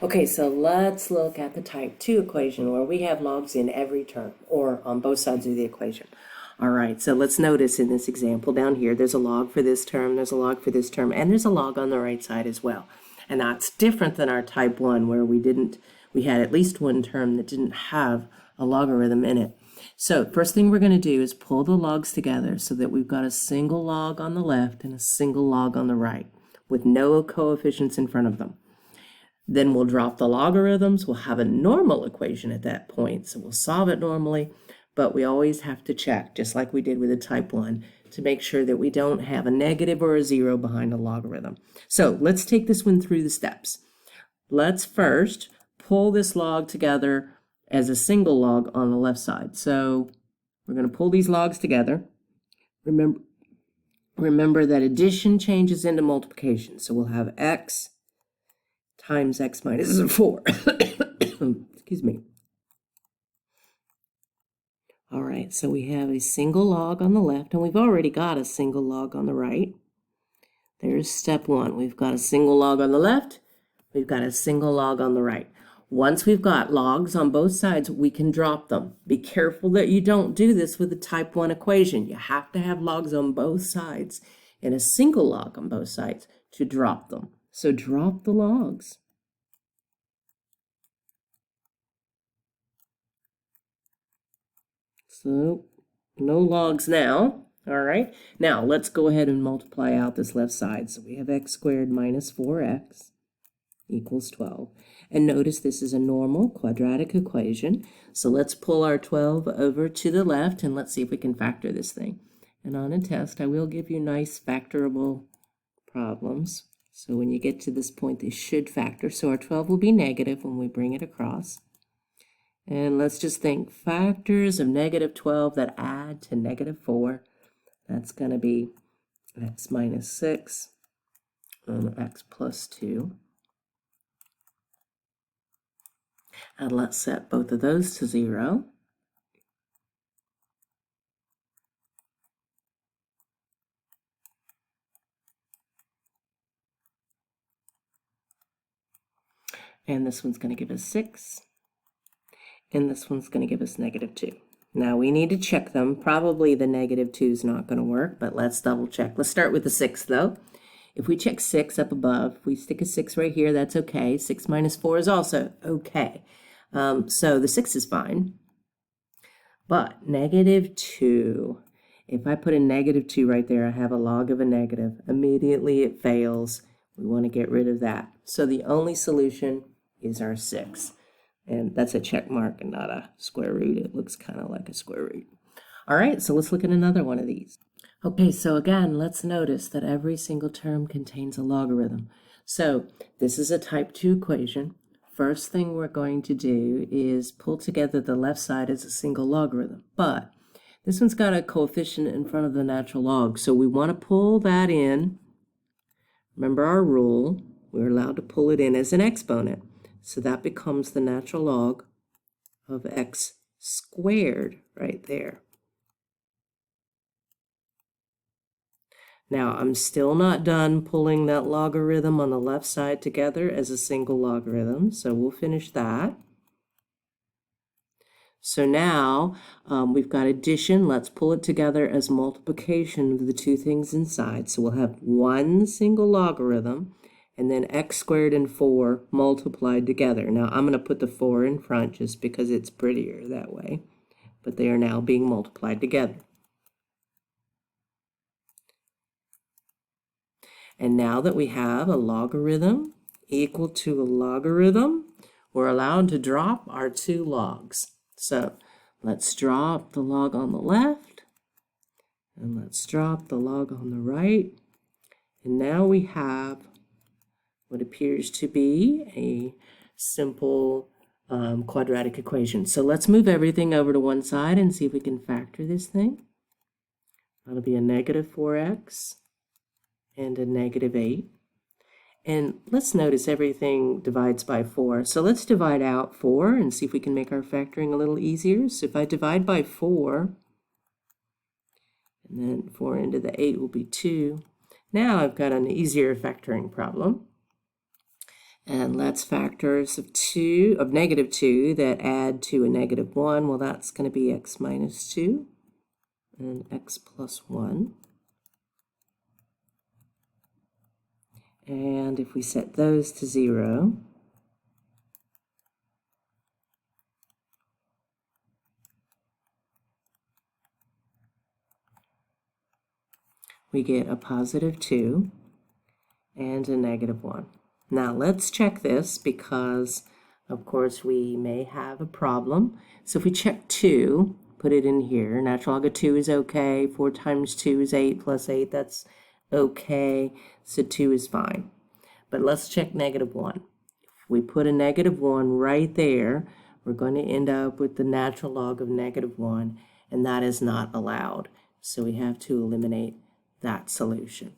Okay, so let's look at the type 2 equation where we have logs in every term or on both sides of the equation. All right, so let's notice in this example down here, there's a log for this term, there's a log for this term, and there's a log on the right side as well. And that's different than our type 1 where we had at least one term that didn't have a logarithm in it. So first thing we're going to do is pull the logs together so that we've got a single log on the left and a single log on the right with no coefficients in front of them. Then we'll drop the logarithms. We'll have a normal equation at that point, so we'll solve it normally, but we always have to check, just like we did with the type 1, to make sure that we don't have a negative or a 0 behind a logarithm. So let's take this one through the steps. Let's first pull this log together as a single log on the left side. So we're going to pull these logs together. Remember that addition changes into multiplication, so we'll have x times x minus 4. Excuse me. All right, so we have a single log on the left, and we've already got a single log on the right. There's step 1. We've got a single log on the left. We've got a single log on the right. Once we've got logs on both sides, we can drop them. Be careful that you don't do this with a type 1 equation. You have to have logs on both sides and a single log on both sides to drop them. So drop the logs. So no logs now. All right. Now let's go ahead and multiply out this left side. So we have x squared minus 4x equals 12. And notice this is a normal quadratic equation. So let's pull our 12 over to the left and let's see if we can factor this thing. And on a test, I will give you nice factorable problems. So when you get to this point, they should factor. So our 12 will be negative when we bring it across. And let's just think factors of negative 12 that add to negative 4. That's going to be x minus 6 and x plus 2. And let's set both of those to 0. And this one's going to give us 6. And this one's going to give us negative 2. Now we need to check them. Probably the negative 2 is not going to work, but let's double check. Let's start with the 6 though. If we check 6 up above, if we stick a 6 right here, that's okay. 6 minus 4 is also okay. So the 6 is fine. But negative 2, if I put a negative 2 right there, I have a log of a negative. Immediately it fails. We want to get rid of that. So the only solution is our 6. And that's a check mark and not a square root. It looks kind of like a square root. All right, so let's look at another one of these. Okay, so again, let's notice that every single term contains a logarithm. So this is a type 2 equation. First thing we're going to do is pull together the left side as a single logarithm. But this one's got a coefficient in front of the natural log. So we want to pull that in. Remember our rule. We're allowed to pull it in as an exponent. So that becomes the natural log of x squared right there. Now, I'm still not done pulling that logarithm on the left side together as a single logarithm, so we'll finish that. So now we've got addition. Let's pull it together as multiplication of the two things inside. So we'll have one single logarithm and then x squared and 4 multiplied together. Now I'm going to put the 4 in front just because it's prettier that way, but they are now being multiplied together. And now that we have a logarithm equal to a logarithm, we're allowed to drop our two logs. So let's drop the log on the left, and let's drop the log on the right. And now we have what appears to be a simple quadratic equation. So let's move everything over to one side and see if we can factor this thing. That'll be a negative 4x and a negative 8. And let's notice everything divides by 4. So let's divide out 4 and see if we can make our factoring a little easier. So if I divide by 4, and then 4 into the 8 will be 2. Now I've got an easier factoring problem. And let's factors of negative 2 that add to a negative 1. Well, that's going to be x minus 2 and x plus 1. And if we set those to 0, we get a positive 2 and a negative 1. Now let's check this because, of course, we may have a problem. So if we check 2, put it in here. Natural log of 2 is okay. 4 times 2 is 8 plus 8. That's okay. So 2 is fine. But let's check negative 1. If we put a negative 1 right there, we're going to end up with the natural log of negative 1, and that is not allowed. So we have to eliminate that solution.